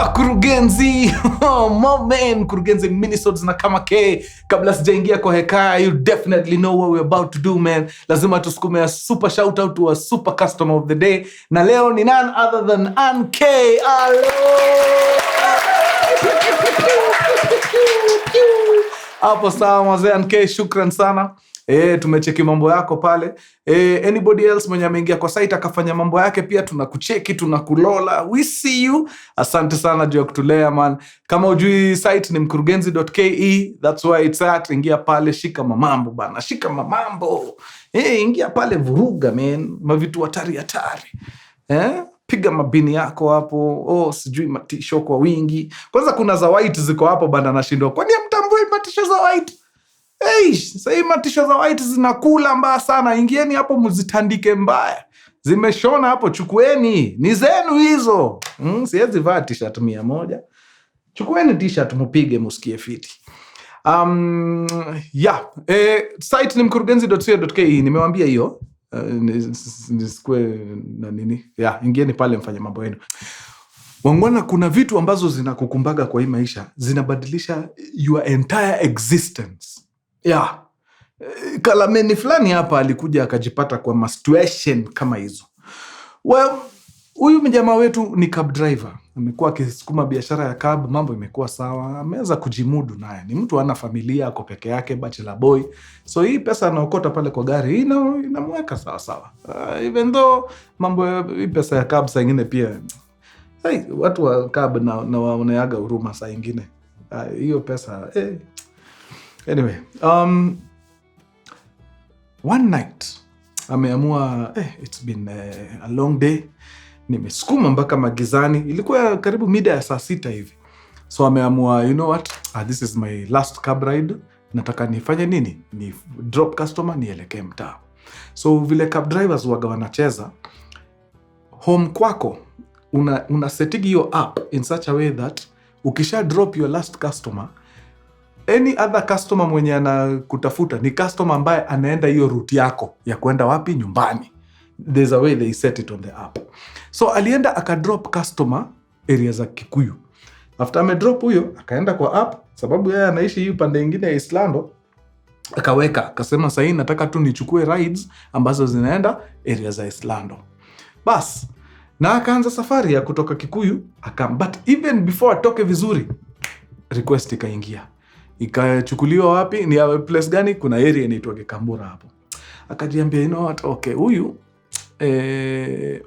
Mkurugenzi, Mkurugenzi Minisodes na kama K. Kabla sijaingia kwa hekaya, you definitely know what we're about to do, man. Lazima tusukume a super shout out to a super customer of the day. Na leo ni none other than K. Hapo sawa mzee K, shukran sana. Tumecheki mambo yako pale. Anybody else mwenye ameingia kwa site akafanya mambo yake pia tunakucheki, tunakulola. We see you. Asante sana juu ya kutulea, man. Kama ujui site ni mkurugenzi.ke, that's why it's at. Ingia pale, shika mamambo bana. Shika mamambo. Ingia pale vuruga, man. Mavitu hatari. Piga mabini yako hapo. Sijui matisho kwa wingi. Kwanza kuna za white ziko hapo bana, nashindwa. Kwani mtambui matisho za white? Sasa matisho za white zinakula mbaya sana. Ingieni hapo mzitandike mbaya. Zimeshona hapo, chukueni. Ni zenu hizo. Siwezi vaa t-shirt 100. Chukueni t-shirt mpige musikie fiti. Site ni mkurugenzi.co.ke. Nimewambia hiyo. Nisikue na nini. Ingieni pale mfanye mambo yenu. Wangwana, kuna vitu ambazo zinakukumbaga kwa hii maisha. Zinabadilisha your entire existence. Kalameni fulani hapa alikuja akajipata kwa situation kama hizo. Huyu mjamaa wetu ni cab driver. Amekuwa akisukuma biashara ya cab, mambo imekuwa sawa. Ameweza kujimudu naye. Ni mtu ana familia, ako peke yake, bachelor boy. So hii pesa anaokota pale kwa gari inamweka sawa. Even though mambo hii pesa ya cab saa ingine pia watu wa cab na waoneaga huruma saa ingine. Hiyo pesa Anyway, one night ameamua it's been a long day. Nimesukuma mpaka magizani. Ilikuwa karibu mida ya saa 6 hivi. So ameamua, you know what? This is my last cab ride. Nataka nifanye nini? Ni drop customer nielekee mtaa. So vile cab drivers waga wanacheza, home kwako una setting hiyo app in such a way that ukisha drop your last customer, any other customer mwenye anakutafuta ni customer ambaye anaenda hiyo route yako ya kwenda wapi? Nyumbani. There's a way they set it on the app. So alienda akadrop customer area za Kikuyu. After amedrop huyo, akaenda kwa app, sababu yeye anaishi hii pande nyingine ya Islando, akasema sasa nataka tu nichukue rides ambazo zinaenda area za Islando. Bas, na akaanza safari ya kutoka Kikuyu, but even before atoke vizuri, request ikaingia. Ikachukuliwa wapi? Ni place gani? Kuna area inaitwa Kambura hapo. Akajiambia, you know what? Okay, huyu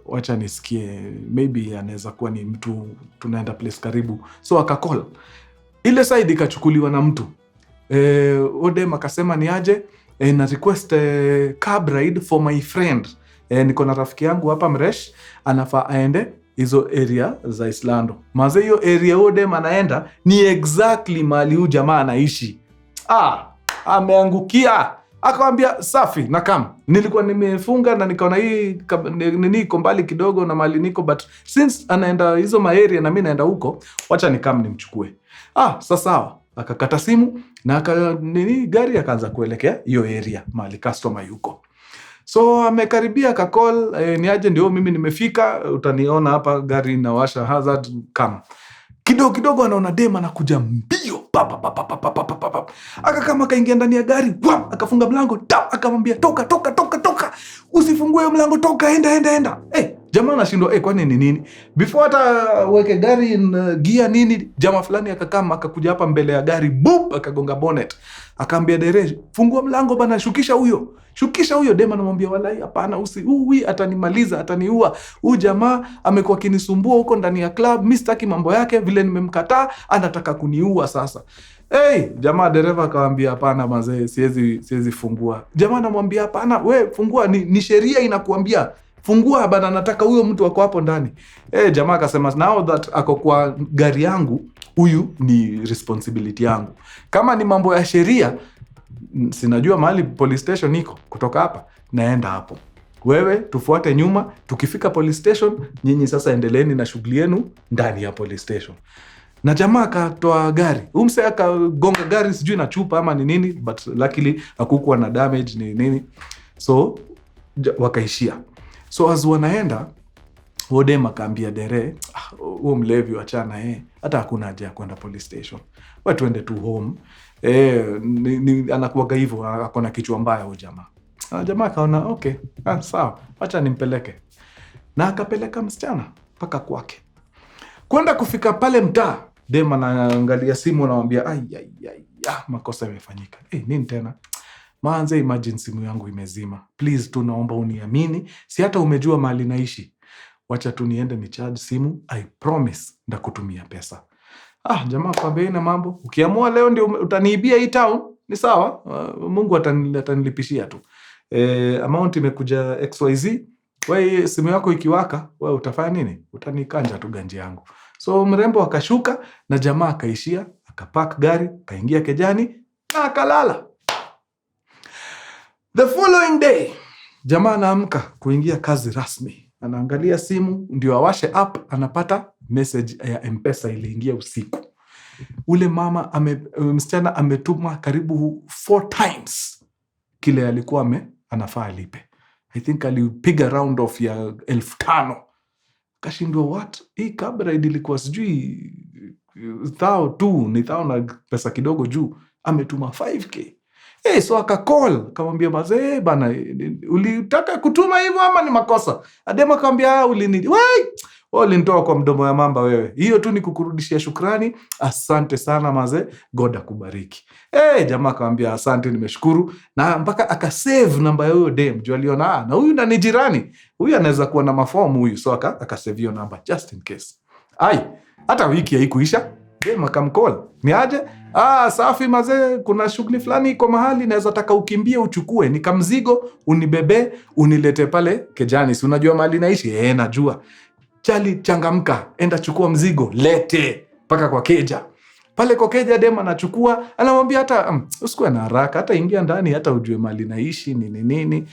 wacha nisikie, maybe anaweza kuwa ni mtu tunaenda place karibu. So akacall. Ile side ikachukuliwa na mtu. Odem akasema ni aje, na request cab ride for my friend. Niko na rafiki yangu hapa Mresh, anafaa aende hizo area za Islando. Maze hiyo area Odem anaenda ni exactly mahali huyu jamaa anaishi. Ameangukia. Akamwambia safi na kama nilikuwa nimefunga na nikaona hii niko mbali kidogo na mahali niko, but since anaenda hizo area na mimi naenda huko, wacha nikam nimchukue. Sasa sawa. Akakata simu na gari akaanza kuelekea hiyo area mahali customer yuko. So amekaribia akacall, ni aje ndio mimi nimefika, utaniona hapa gari inawasha hazard kama. Kidogo anaona dema na kuja mbio. Akakama kaingia ndani ya gari, akafunga mlango, akamwambia toka. Usifungue mlango, toka, enda. Jamaa anashindwa kwani ni nini? Before hata weke gari in gear nini, jamaa fulani akakama akakuja hapa mbele ya gari, akagonga bonnet. Akaambia dereva, fungua mlango bana, shukisha huyo. Dema anamwambia walai hapana, atanimaliza, ataniua. Huyu jamaa amekuwa kinisumbua huko ndani ya club, mimi sitaki mambo yake, vile nimemkataa anataka kuniua sasa. Jamaa dereva akamwambia hapana mazee, siwezi fungua. Jamaa anamwambia hapana, we fungua, ni sheria inakuambia. Fungua bana, nataka huyo mtu wako hapo ndani. Jamaa akasema now that ako kwa gari yangu, huyu ni responsibility yangu. Kama ni mambo ya sheria, sinajua mahali police station iko, kutoka hapa naenda hapo. Wewe tufuate nyuma, tukifika police station, nyinyi sasa endeleeni na shughuli yenu ndani ya police station. Na jamaa akatoa gari. Umse akagonga gari sijui na chupa ama ni nini, but luckily hakukuwa na damage ni nini. So wakaishia. So as wanaenda Dem akaambia dere, huo mlevi wachana, hata hakuna haja ya kwenda police station. Wewe tuende tu home. Anakuwaga hivyo, akona kichwa mbaya huyo jamaa. Jamaa akaona okay, sawa, acha nimpeleke. Na akapeleka msichana mpaka kwake. Kwenda kufika pale mtaa, dem anaangalia simu, anamwambia makosa yamefanyika. Nini tena? Manze, imagine simu yangu imezima. Please tu naomba uniamini, si hata umejua mahali naishi. Wacha tu niende ni charge simu, I promise ndakutumia pesa. Jamaa kwa bei na mambo. Ukiamua leo ndio utaniibia hii town, ni sawa. Mungu atanilipishia tu. Amount imekuja XYZ. Wewe simu yako ikiwaka, wewe utafanya nini? Utanikanja tu ganji yangu. So mrembo akashuka na jamaa akaishia, akapark gari, kaingia kejani na akalala. The following day, jamaa anaamka kuingia kazi rasmi. Anaangalia simu, ndio awashe app, anapata message ya Mpesa iliingia usiku. Ule mama msichana ametuma karibu 4 times kile alikuwa anafaa alipe. I think alipiga round off ya 5,000. Kashindwa what? Hii kabra ilikuwa sijui 1,000 ni 1,000 na pesa kidogo juu. Ametuma 5K. So akacall, akamwambia mazee bana, ulitaka kutuma hivyo ama ni makosa? Adema akamwambia ulinitoa kwa mdomo ya mamba wewe. Hiyo tu ni kukurudishia shukrani. Asante sana mazee, God akubariki. Jamaa akamwambia asante, nimeshukuru. Na mpaka akasave namba ya huyo dem. Juu aliona na huyu ni jirani. Huyu anaweza kuwa na mafomu huyu. So akasave hiyo namba just in case. Hata wiki haikuisha, dem akamcall. Ni aje? Safi mazee, kuna shughuli fulani iko mahali naweza taka ukimbie uchukue. Nika mzigo, unibebe, unilete pale kejani. Si unajua mahali naishi? Najua. Chali changamka, enda chukua mzigo, lete mpaka kwa keja. Pale kwa keja dem anachukua, anamwambia hata usikuwe na haraka, hata ingia ndani, hata ujue mahali naishi nini.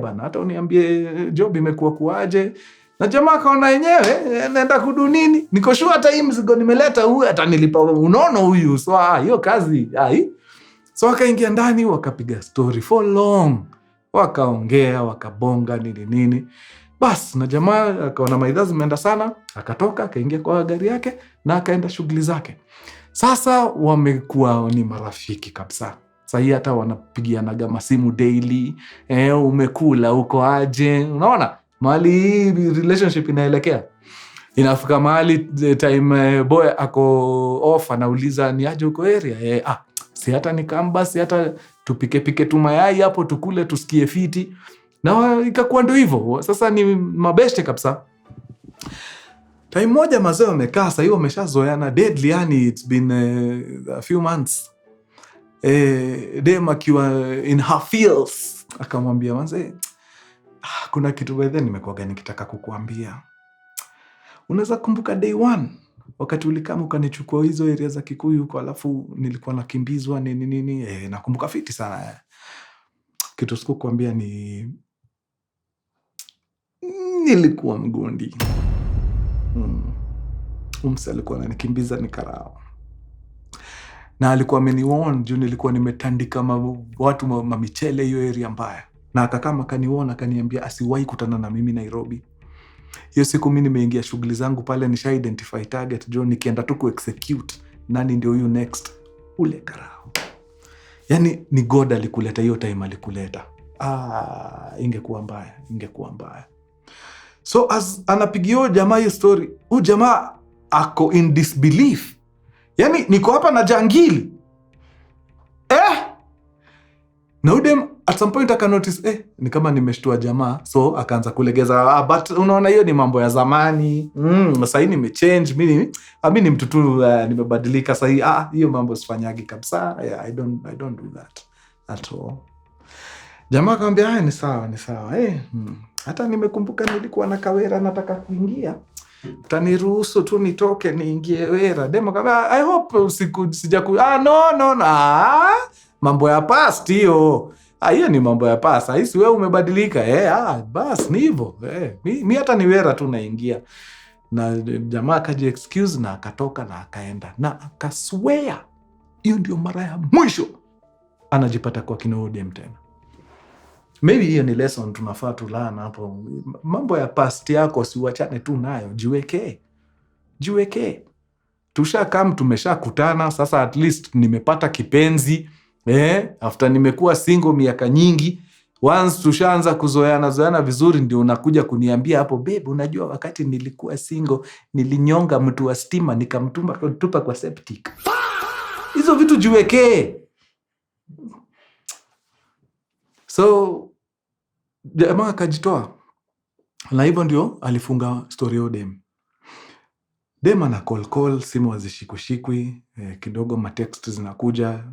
Bana, hata uniambie job imekuwa kuaje. Na jamaa kaona yenyewe, naenda kudu nini? Niko sure hata hii mzigo nimeleta huyu atanilipa unono huyu. So hiyo kazi. So wakaingia ndani, wakapiga story for long. Wakaongea, wakabonga nini. Bas, na jamaa akaona maidha zimeenda sana, akatoka, akaingia kwa gari yake na akaenda shughuli zake. Sasa wamekuwa ni marafiki kabisa. Sasa hii hata wanapigianaga masimu daily. Umekula uko aje? Unaona? Mahali relationship inaelekea. Inafika mahali time boy ako off, anauliza ni aje uko area? Si hata nikamba, si hata tupike tu mayai hapo tukule tusikie fiti. Na ikakuwa ndio hivyo. Sasa ni mabeste kabisa. Time moja mazee wamekaa, sasa hiyo wameshazoeana deadly, yani it's been a few months. Dem akiwa in her feels, akamwambia mazee, kuna kitu wewe nimekuwa nikitaka kukuambia. Unaweza kumbuka day 1 wakati ulikama ukanichukua hizo area za Kikuyu huko, alafu nilikuwa nakimbizwa nini. Nakumbuka fiti sana. Kitu sikukwambia ni nilikuwa mgondi. Umse alikuwa ananikimbiza nikarao. Na alikuwa ameniwarn juu nilikuwa nimetandika watu mamichele hiyo area mbaya. Na akakama kaniona, akaniambia asiwahi kutana na mimi Nairobi. Hiyo siku mimi nimeingia shughuli zangu pale, nisha identify target juu nikienda tu ku-execute nani ndio huyu next. Ule karao. Yani ni God alikuleta hiyo time alikuleta. Ingekuwa mbaya. So as anapigia jamaa hiyo story, huyu jamaa ako in disbelief. Yani niko hapa na jangili. Na udem at some point aka notice, ni kama nimeshtua jamaa. So akaanza kulegeza, but unaona hiyo ni mambo ya zamani. Sasa hii nimechange, mimi ni mtu tu, nimebadilika sasa hii. Hiyo mambo sifanyagi kabisa. I don't do that at all. Jamaa akamwambia ni sawa. Hata nimekumbuka nilikuwa na kawera nataka kuingia. Utaniruhusu tu nitoke niingie wera. Demo akamwambia I hope usiku no. Mambo ya past hiyo. Hiyo ni mambo ya past. Hisi wewe umebadilika. Bas ni hivyo. Mimi hata ni wera tu naingia. Na jamaa akaji excuse na akatoka na akaenda. Na akaswear hiyo ndio mara ya mwisho anajipata kwa kina dem tena. Maybe hiyo ni lesson tunafaa tu learn hapo. Mambo ya past yako siwachane tu nayo, jiweke. Tumeshakutana sasa, at least nimepata kipenzi. After nimekuwa single miaka nyingi, once tushaanza kuzoeana vizuri, ndio unakuja kuniambia hapo, babe, unajua wakati nilikuwa single nilinyonga mtu wa stima nikamtupa kwa septic. Hizo vitu jiwekee. So jamaa akajitoa, na hivyo ndio alifunga story ya dem. Dem ana call, simu hazishikushikwi, kidogo matext zinakuja,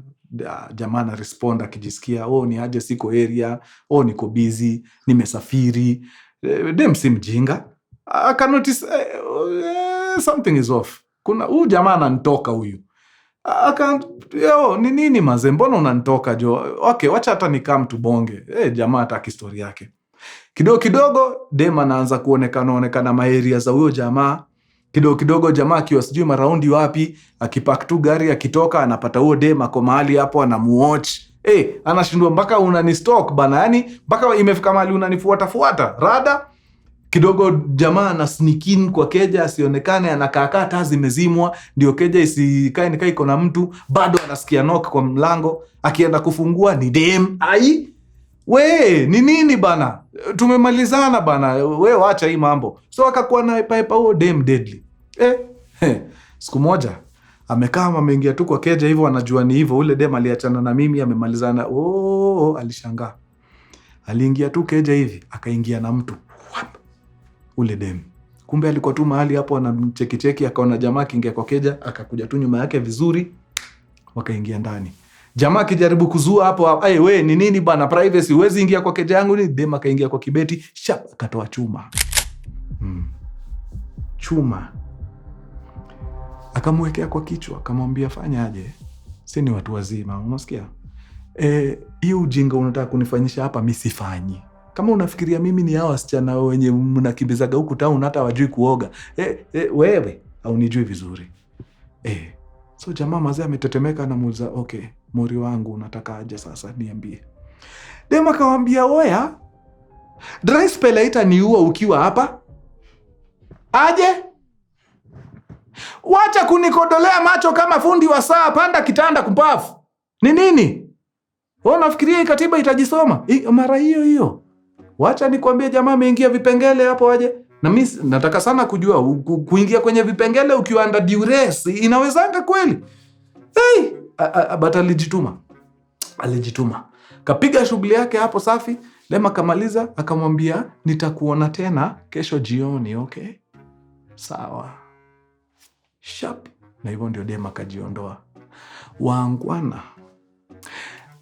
jamaa ana respond akijisikia, ni aje siko area, niko busy, nimesafiri. Dem si mjinga, aka notice something is off. Kuna jamaa ananitoka huyu. Ni nini maze, mbona unanitoka jo? Okay, wacha hata nikam tubonge. Jamaa hataki story yake. Kidogo dem anaanza kuonekana maeria za huyo jamaa. Kidogo jamaa akiwa sijui maraundi wapi, akipack tu gari akitoka, anapata huo dem ako mahali hapo, anamuwatch. Anashindwa mpaka unanistock bana, yani mpaka imefika mahali unanifuata rada. Kidogo jamaa ana sneak in kwa keja asionekane, anakaa taa zimezimwa ndio keja isikae nikai iko na mtu. Bado anasikia knock kwa mlango, akienda kufungua ni dem. We, ni nini bana? Tumemalizana bana. We wacha hii mambo. So akakuwa na paipa huo dem deadly. Siku moja amekaa ameingia tu kwa keja hivyo, anajua ni hivyo, ule dem aliachana na mimi, amemalizana. Alishangaa. Aliingia tu keja hivi, akaingia na mtu. Ule dem. Kumbe alikuwa tu mahali hapo anamcheki, akaona jamaa akiingia kwa keja, akakuja tu nyuma yake vizuri, wakaingia ndani. Jamaa akijaribu kuzua hapo, we ni nini bana, privacy, huwezi ingia kwa keja yangu ni. Dem akaingia kwa kibeti, akatoa chuma. Chuma. Akamwekea kwa kichwa, akamwambia fanya aje? Si ni watu wazima, unasikia? Hiyo ujinga unataka kunifanyisha hapa mimi sifanyi. Kama unafikiria mimi ni hao wasichana wenye mnakimbizaga huku town hata wajui kuoga. Wewe haunijui vizuri. So jamaa mazee ametetemeka, na muuliza, okay, mori wangu unataka aje sasa, niambie. Dem akamwambia, oya, dry spell haitaniua ukiwa hapa. Aje? Wacha kunikodolea macho kama fundi wa saa, panda kitanda kumpafu. Ni nini? Nafikiria katiba itajisoma mara hiyo. Wacha nikwambie, jamaa ameingia vipengele hapo aje. Na mimi nataka sana kujua kuingia kwenye vipengele ukiwa under duress inawezanga kweli? But alijituma. Kapiga shughuli yake hapo safi. Dem akamaliza, akamwambia nitakuona tena kesho jioni, okay? Sawa. Sharp. Na hivyo ndio dem akajiondoa. Waangwana.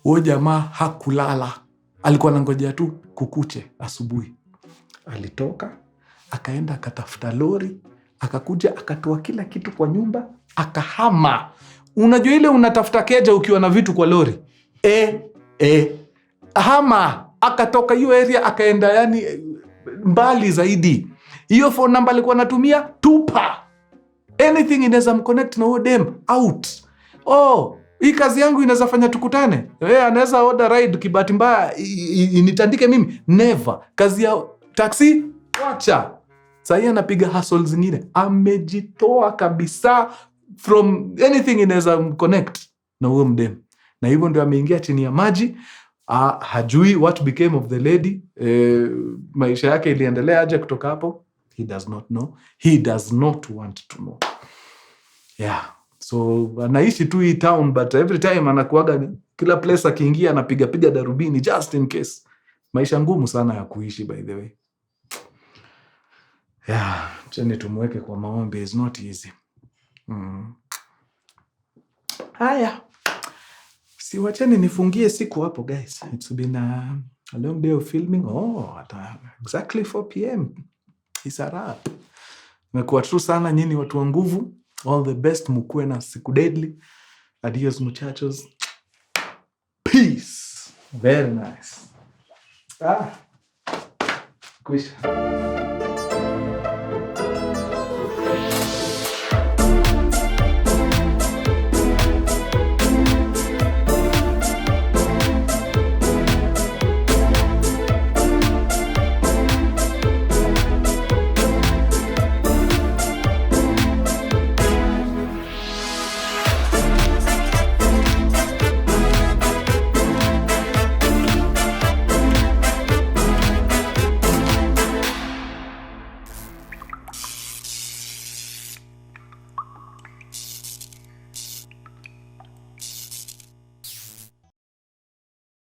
Huyo jamaa hakulala. Alikuwa anangojea tu kukuche asubuhi. Alitoka, akaenda akatafuta lori, akakuja akatoa kila kitu kwa nyumba, akahama. Unajua ile unatafuta keja ukiwa na vitu kwa lori? Hama, akatoka hiyo area akaenda yani mbali zaidi. Hiyo phone number alikuwa anatumia, tupa. Anything inaweza mconnect na huyo dem, out. Hii kazi yangu inaweza fanya tukutane. Anaweza order ride kibati mbaya initandike mimi. Never. Kazi ya taxi, wacha. Sasa anapiga hustle zingine. Amejitoa kabisa from anything inaweza connect na huyo mdem. Na hivyo ndio ameingia chini ya maji. Hajui what became of the lady. Maisha yake iliendelea aje kutoka hapo? He does not know. He does not want to know. Yeah. So anaishi tu hii town, but every time anakuaga kila place akiingia anapiga darubini just in case. Maisha ngumu sana ya kuishi, by the way. Yeah, cheni tumweke kwa maombi, is not easy. Haya. Si wacheni nifungie siku hapo, guys. It's been a long day of filming. At exactly 4 p.m. It's a wrap. Nimekuwa true sana nyinyi watu wa nguvu. All the best, mkuwe na siku deadly. Adios muchachos. Peace. Very nice. Kwisha.